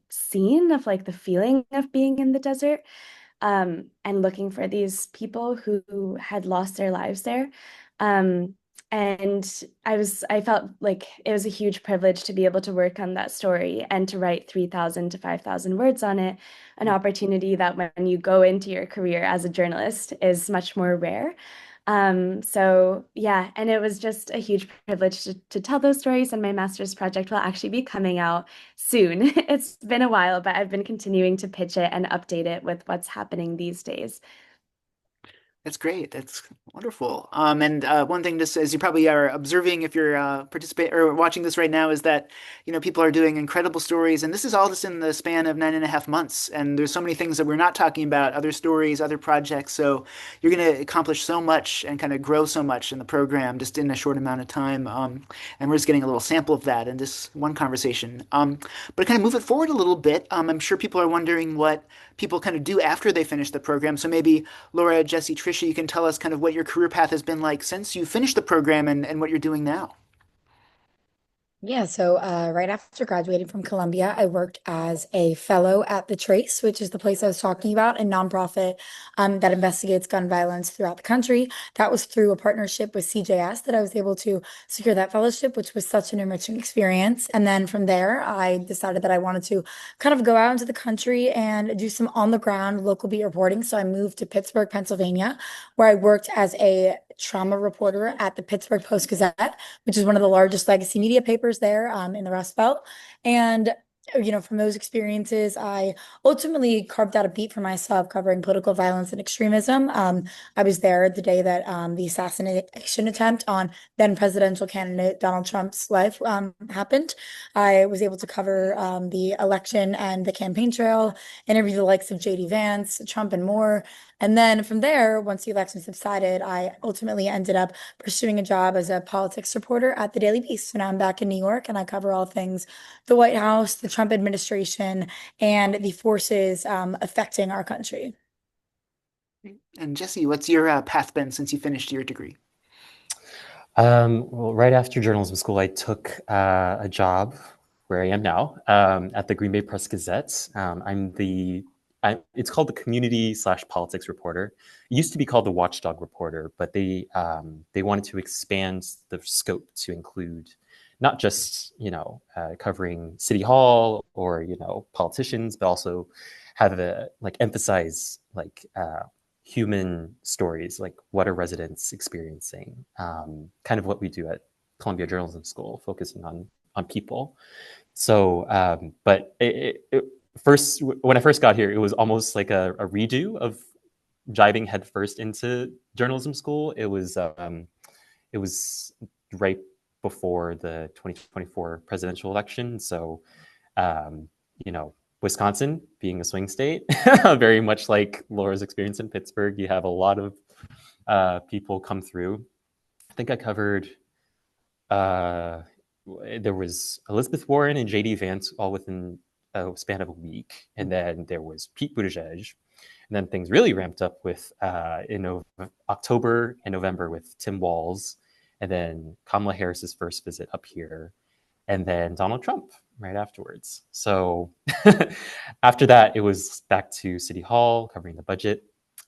scene of the feeling of being in the desert. and looking for these people who had lost their lives there. Um, and I felt like it was a huge privilege to be able to work on that story and to write 3,000 to 5,000 words on it, an opportunity that when you go into your career as a journalist is much more rare. So yeah, and it was just a huge privilege to tell those stories, and my master's project will actually be coming out soon. It's been a while, but I've been continuing to pitch it and update it with what's happening these days. That's great. That's wonderful. And one thing, just as you probably are observing if you're participating or watching this right now, is that people are doing incredible stories, and this is all just in the span of 9.5 months. And there's so many things that we're not talking about, other stories, other projects. So you're going to accomplish so much and kind of grow so much in the program just in a short amount of time. And we're just getting a little sample of that in this one conversation. But kind of move it forward a little bit. I'm sure people are wondering what people kind of do after they finish the program. So maybe Laura, Jesse, Tricia, you can tell us kind of what your career path has been like since you finished the program and what you're doing now. Yeah, so right after graduating from Columbia, I worked as a fellow at the Trace, which is the place I was talking about, a nonprofit that investigates gun violence throughout the country. That was through a partnership with CJS that I was able to secure that fellowship, which was such an enriching experience. And then from there, I decided that I wanted to kind of go out into the country and do some on the ground local beat reporting. So I moved to Pittsburgh, Pennsylvania, where I worked as a trauma reporter at the Pittsburgh Post-Gazette, which is one of the largest legacy media papers there in the Rust Belt. And from those experiences, I ultimately carved out a beat for myself covering political violence and extremism. I was there the day that the assassination attempt on then presidential candidate Donald Trump's life happened. I was able to cover the election and the campaign trail, interview the likes of JD Vance, Trump, and more. And then from there, once the election subsided, I ultimately ended up pursuing a job as a politics reporter at the Daily Beast. So now I'm back in New York and I cover all things the White House, the Trump administration, and the forces affecting our country. And Jesse, what's your path been since you finished your degree? Well, right after journalism school, I took a job where I am now at the Green Bay Press Gazette. It's called the community/politics reporter. It used to be called the watchdog reporter, but they wanted to expand the scope to include not just covering city hall or politicians, but also have emphasize human stories, like what are residents experiencing, kind of what we do at Columbia Journalism School, focusing on people. So, but first, when I first got here, it was almost like a redo of diving headfirst into journalism school. It was right before the 2024 presidential election, so you know, Wisconsin being a swing state, very much like Laura's experience in Pittsburgh, you have a lot of people come through. I think I covered, there was Elizabeth Warren and JD Vance all within a span of a week. And then there was Pete Buttigieg. And then things really ramped up with in October and November with Tim Walz. And then Kamala Harris's first visit up here. And then Donald Trump right afterwards. So after that, it was back to City Hall covering the budget.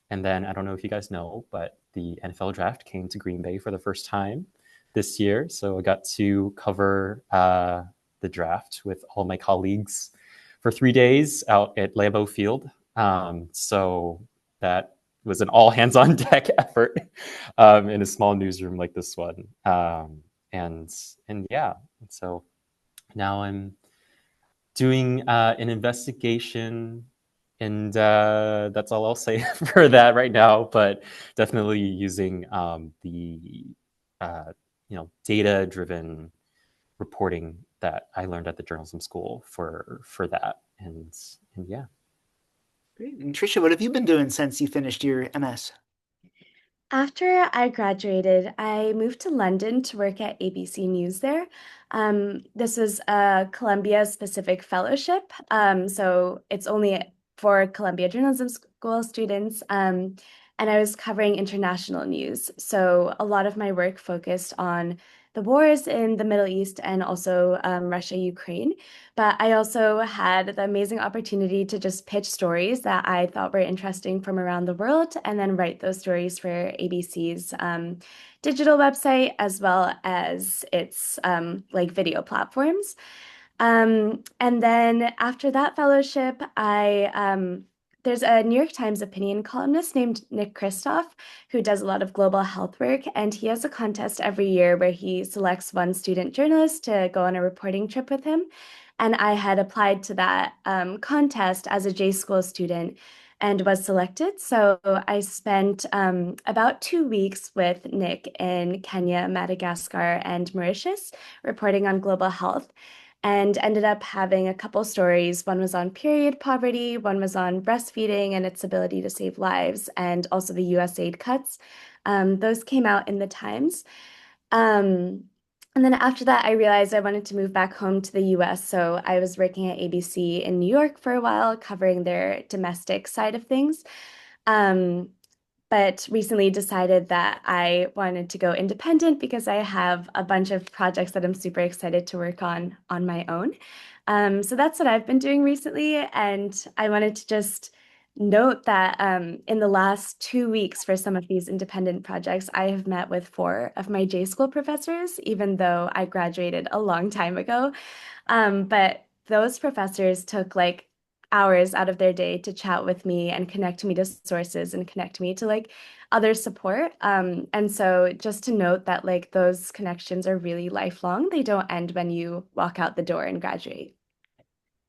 And then I don't know if you guys know, but the NFL draft came to Green Bay for the first time this year. So I got to cover the draft with all my colleagues for 3 days out at Lambeau Field. So that was an all hands on deck effort in a small newsroom like this one. And yeah, so now I'm doing an investigation, and that's all I'll say for that right now. But definitely using the data-driven reporting that I learned at the journalism school for that, and yeah. Great. And Tricia, what have you been doing since you finished your MS? After I graduated, I moved to London to work at ABC News there. This was a Columbia specific fellowship, so it's only for Columbia Journalism School students. And I was covering international news. So a lot of my work focused on the wars in the Middle East and also Russia, Ukraine. But I also had the amazing opportunity to just pitch stories that I thought were interesting from around the world and then write those stories for ABC's digital website as well as its like video platforms. And then after that fellowship, there's a New York Times opinion columnist named Nick Kristof who does a lot of global health work, and he has a contest every year where he selects one student journalist to go on a reporting trip with him. And I had applied to that contest as a J School student and was selected. So I spent about 2 weeks with Nick in Kenya, Madagascar, and Mauritius, reporting on global health and ended up having a couple stories. One was on period poverty, one was on breastfeeding and its ability to save lives, and also the USAID cuts. Those came out in the Times. Um, and then after that, I realized I wanted to move back home to the US. So I was working at ABC in New York for a while, covering their domestic side of things. Um, but recently decided that I wanted to go independent because I have a bunch of projects that I'm super excited to work on my own. So that's what I've been doing recently. And I wanted to just note that in the last 2 weeks for some of these independent projects, I have met with four of my J School professors, even though I graduated a long time ago. But those professors took like hours out of their day to chat with me and connect me to sources and connect me to like other support. And so just to note that like those connections are really lifelong. They don't end when you walk out the door and graduate.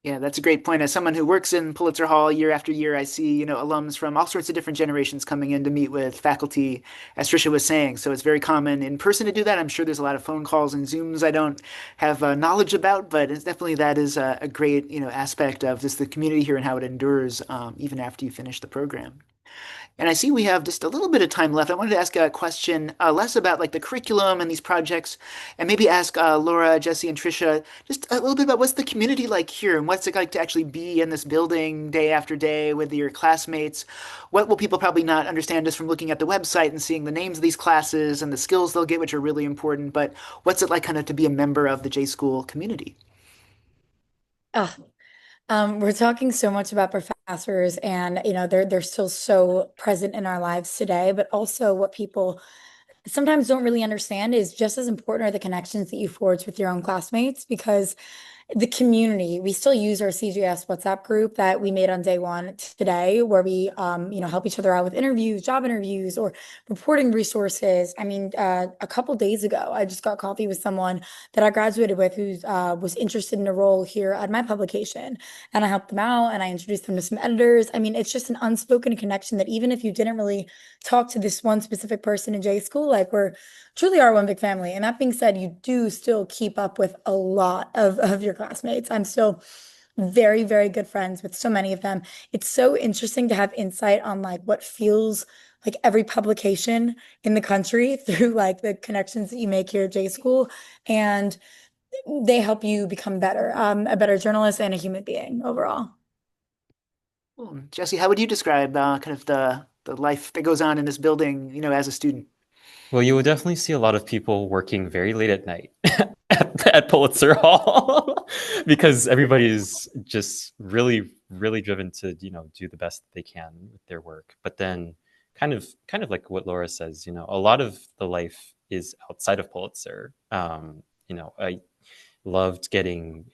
Yeah, that's a great point. As someone who works in Pulitzer Hall year after year, I see, alums from all sorts of different generations coming in to meet with faculty, as Trisha was saying. So it's very common in person to do that. I'm sure there's a lot of phone calls and Zooms I don't have knowledge about, but it's definitely that is a great, aspect of just the community here and how it endures even after you finish the program. And I see we have just a little bit of time left. I wanted to ask a question less about like the curriculum and these projects, and maybe ask Laura, Jesse, and Trisha just a little bit about what's the community like here and what's it like to actually be in this building day after day with your classmates. What will people probably not understand just from looking at the website and seeing the names of these classes and the skills they'll get, which are really important. But what's it like kind of to be a member of the J School community? Oh, we're talking so much about professors and they're still so present in our lives today, but also what people sometimes don't really understand is just as important are the connections that you forge with your own classmates because the community, we still use our CJS WhatsApp group that we made on day one today, where we, help each other out with interviews, job interviews, or reporting resources. I mean, a couple days ago, I just got coffee with someone that I graduated with who was interested in a role here at my publication, and I helped them out and I introduced them to some editors. I mean, it's just an unspoken connection that even if you didn't really talk to this one specific person in J school, like we're truly are one big family. And that being said, you do still keep up with a lot of your classmates. I'm still very, very good friends with so many of them. It's so interesting to have insight on like what feels like every publication in the country through like the connections that you make here at J School. And they help you become better, a better journalist and a human being overall. Cool. Jesse, how would you describe kind of the life that goes on in this building, as a student? Well, you will definitely see a lot of people working very late at night at Pulitzer Hall because everybody's just really, really driven to, do the best they can with their work. But then kind of like what Laura says, a lot of the life is outside of Pulitzer. I loved getting,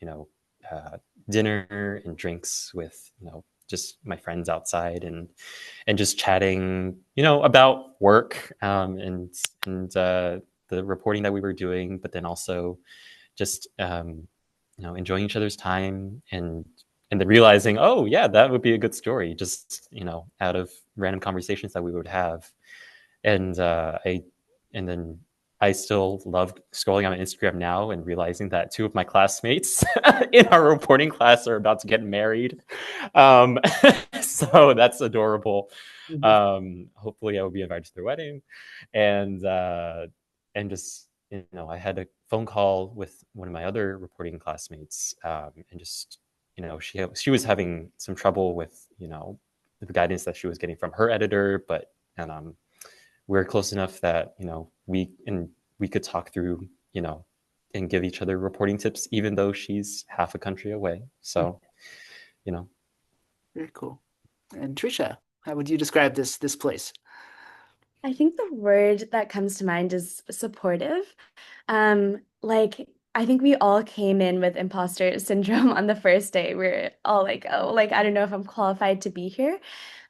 dinner and drinks with, just my friends outside and just chatting, about work and the reporting that we were doing, but then also just enjoying each other's time and then realizing, oh yeah, that would be a good story, just out of random conversations that we would have, and and then I still love scrolling on Instagram now and realizing that two of my classmates in our reporting class are about to get married. Um, so that's adorable. Hopefully, I will be invited to their wedding, and just I had a phone call with one of my other reporting classmates, and just she was having some trouble with the guidance that she was getting from her editor, but and we're close enough that we could talk through and give each other reporting tips, even though she's half a country away. So, you know. Very cool. And Trisha, how would you describe this place? I think the word that comes to mind is supportive. Like I think we all came in with imposter syndrome on the first day. We're all like, oh, like I don't know if I'm qualified to be here.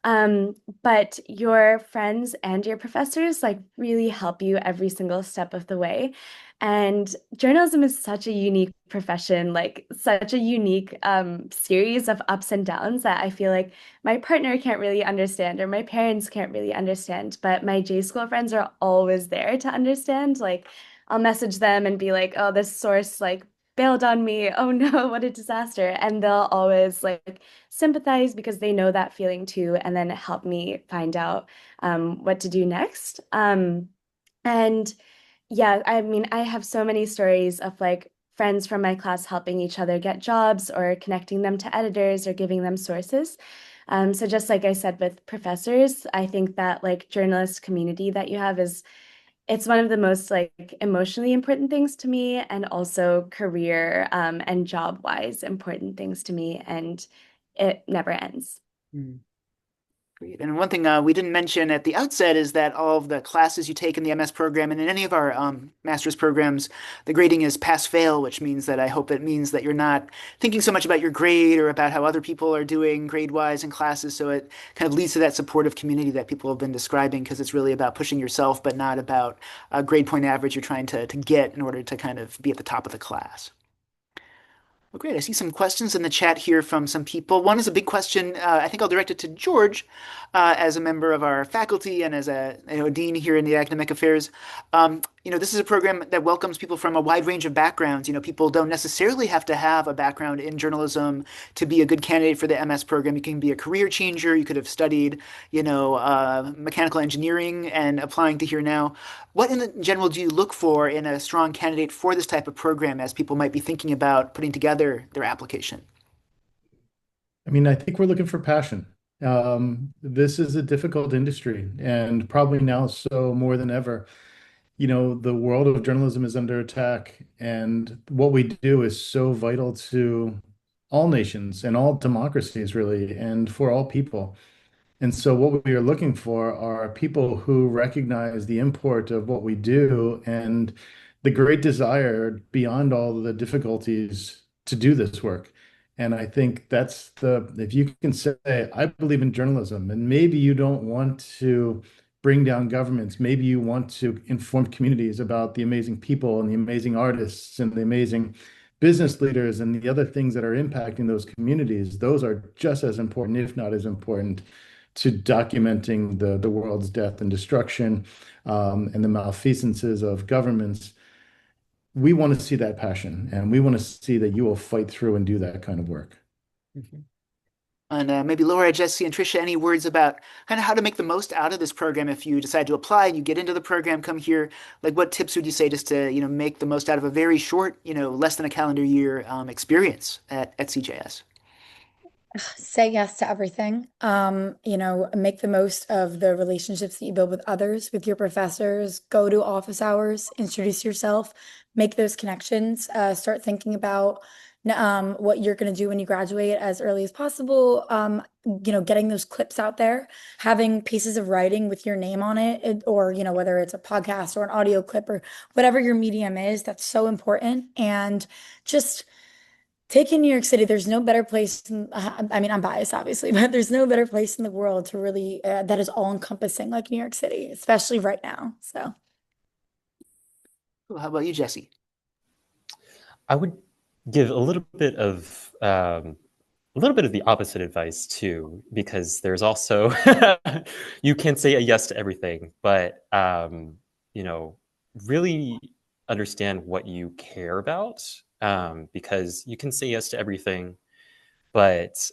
Um, but your friends and your professors like really help you every single step of the way. And journalism is such a unique profession, like such a unique series of ups and downs that I feel like my partner can't really understand or my parents can't really understand. But my J school friends are always there to understand. Like I'll message them and be like, oh, this source like bailed on me. Oh no, what a disaster. And they'll always like sympathize because they know that feeling too, and then help me find out what to do next. And yeah, I mean, I have so many stories of like friends from my class helping each other get jobs or connecting them to editors or giving them sources. So just like I said with professors, I think that like journalist community that you have is it's one of the most like emotionally important things to me and also career and job wise important things to me, and it never ends. Mm. Great. And one thing we didn't mention at the outset is that all of the classes you take in the MS program and in any of our master's programs, the grading is pass-fail, which means that I hope it means that you're not thinking so much about your grade or about how other people are doing grade-wise in classes. So it kind of leads to that supportive community that people have been describing because it's really about pushing yourself, but not about a grade point average you're trying to get in order to kind of be at the top of the class. Well, great. I see some questions in the chat here from some people. One is a big question. I think I'll direct it to George as a member of our faculty and as a dean here in the academic affairs. This is a program that welcomes people from a wide range of backgrounds. People don't necessarily have to have a background in journalism to be a good candidate for the MS program. You can be a career changer. You could have studied, mechanical engineering and applying to here now. What in general do you look for in a strong candidate for this type of program as people might be thinking about putting together their application? I mean, I think we're looking for passion. This is a difficult industry, and probably now so more than ever. The world of journalism is under attack, and what we do is so vital to all nations and all democracies, really, and for all people. And so, what we are looking for are people who recognize the import of what we do and the great desire beyond all the difficulties to do this work. And I think if you can say, I believe in journalism, and maybe you don't want to bring down governments, maybe you want to inform communities about the amazing people and the amazing artists and the amazing business leaders and the other things that are impacting those communities, those are just as important, if not as important to documenting the world's death and destruction and the malfeasances of governments. We want to see that passion, and we want to see that you will fight through and do that kind of work. Mhm. And maybe Laura, Jesse, and Tricia, any words about kind of how to make the most out of this program if you decide to apply and you get into the program, come here? Like, what tips would you say just to, make the most out of a very short, less than a calendar year experience at CJS? Say yes to everything. Make the most of the relationships that you build with others, with your professors. Go to office hours, introduce yourself, make those connections. Start thinking about what you're going to do when you graduate as early as possible. Getting those clips out there, having pieces of writing with your name on it, or whether it's a podcast or an audio clip or whatever your medium is, that's so important. And just take in New York City. There's no better place. I mean, I'm biased, obviously, but there's no better place in the world to really that is all encompassing like New York City, especially right now. So, Cool. How about you, Jesse? I would give a little bit of the opposite advice too, because there's also you can say a yes to everything, but really understand what you care about, because you can say yes to everything, but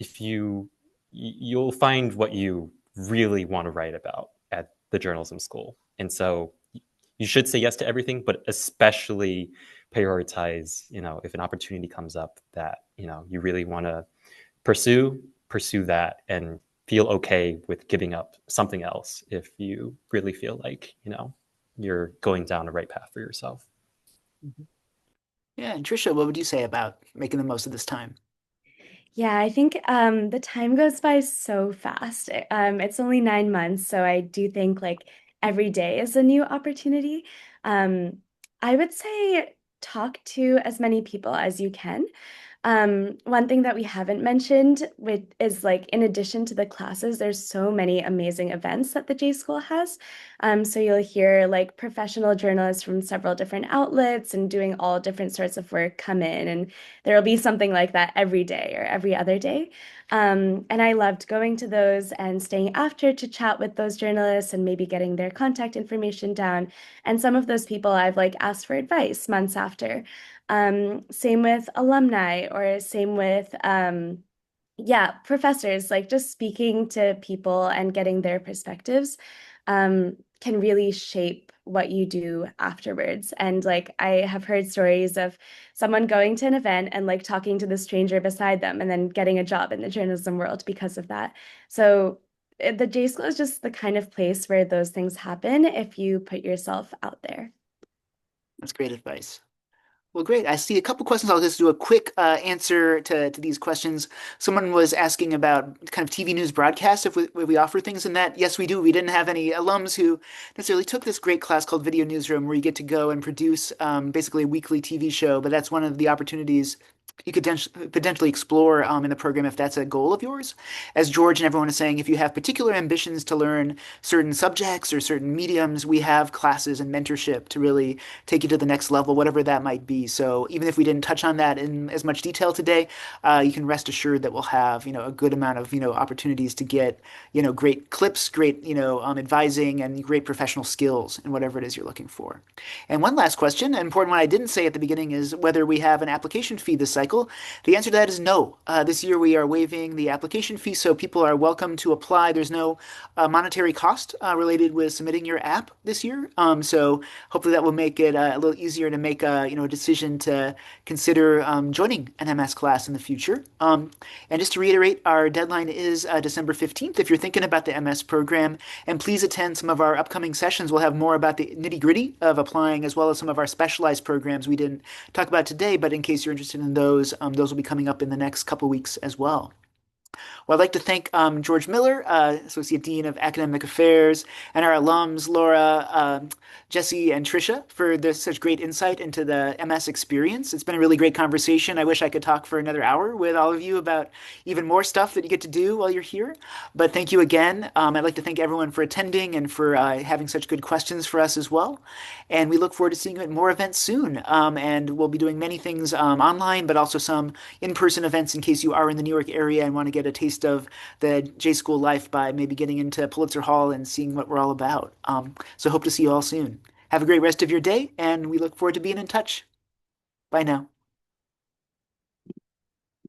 if you'll find what you really want to write about at the journalism school, and so you should say yes to everything, but especially prioritize, if an opportunity comes up that, you really want to pursue that and feel okay with giving up something else if you really feel like, you're going down the right path for yourself. Mhm. Yeah, and Trisha, what would you say about making the most of this time? Yeah, I think the time goes by so fast. It's only 9 months, so I do think like every day is a new opportunity. Um, I would say talk to as many people as you can. One thing that we haven't mentioned, which is like in addition to the classes, there's so many amazing events that the J School has. So you'll hear like professional journalists from several different outlets and doing all different sorts of work come in, and there will be something like that every day or every other day. And I loved going to those and staying after to chat with those journalists and maybe getting their contact information down. And some of those people I've like asked for advice months after. Same with alumni or same with yeah, professors, like just speaking to people and getting their perspectives can really shape what you do afterwards. And like I have heard stories of someone going to an event and like talking to the stranger beside them and then getting a job in the journalism world because of that. So the J School is just the kind of place where those things happen if you put yourself out there. That's great advice. Well, great. I see a couple questions. I'll just do a quick answer to these questions. Someone was asking about kind of TV news broadcasts, if we offer things in that. Yes, we do. We didn't have any alums who necessarily took this great class called Video Newsroom, where you get to go and produce basically a weekly TV show. But that's one of the opportunities you could potentially explore in the program if that's a goal of yours. As George and everyone is saying, if you have particular ambitions to learn certain subjects or certain mediums, we have classes and mentorship to really take you to the next level, whatever that might be. So even if we didn't touch on that in as much detail today, you can rest assured that we'll have, a good amount of, opportunities to get, great clips, great, advising and great professional skills in whatever it is you're looking for. And one last question, an important one I didn't say at the beginning, is whether we have an application fee this cycle. The answer to that is no. This year we are waiving the application fee, so people are welcome to apply. There's no monetary cost related with submitting your app this year. So hopefully that will make it a little easier to make a decision to consider joining an MS class in the future. And just to reiterate, our deadline is December 15th if you're thinking about the MS program. And please attend some of our upcoming sessions. We'll have more about the nitty-gritty of applying as well as some of our specialized programs we didn't talk about today, but in case you're interested in those will be coming up in the next couple weeks as well. Well, I'd like to thank George Miller, Associate Dean of Academic Affairs, and our alums, Laura, Jesse, and Tricia, for this such great insight into the MS experience. It's been a really great conversation. I wish I could talk for another hour with all of you about even more stuff that you get to do while you're here. But thank you again. I'd like to thank everyone for attending and for having such good questions for us as well. And we look forward to seeing you at more events soon. And we'll be doing many things online, but also some in-person events in case you are in the New York area and want to get a taste of the J School life by maybe getting into Pulitzer Hall and seeing what we're all about. So hope to see you all soon. Have a great rest of your day, and we look forward to being in touch. Bye now.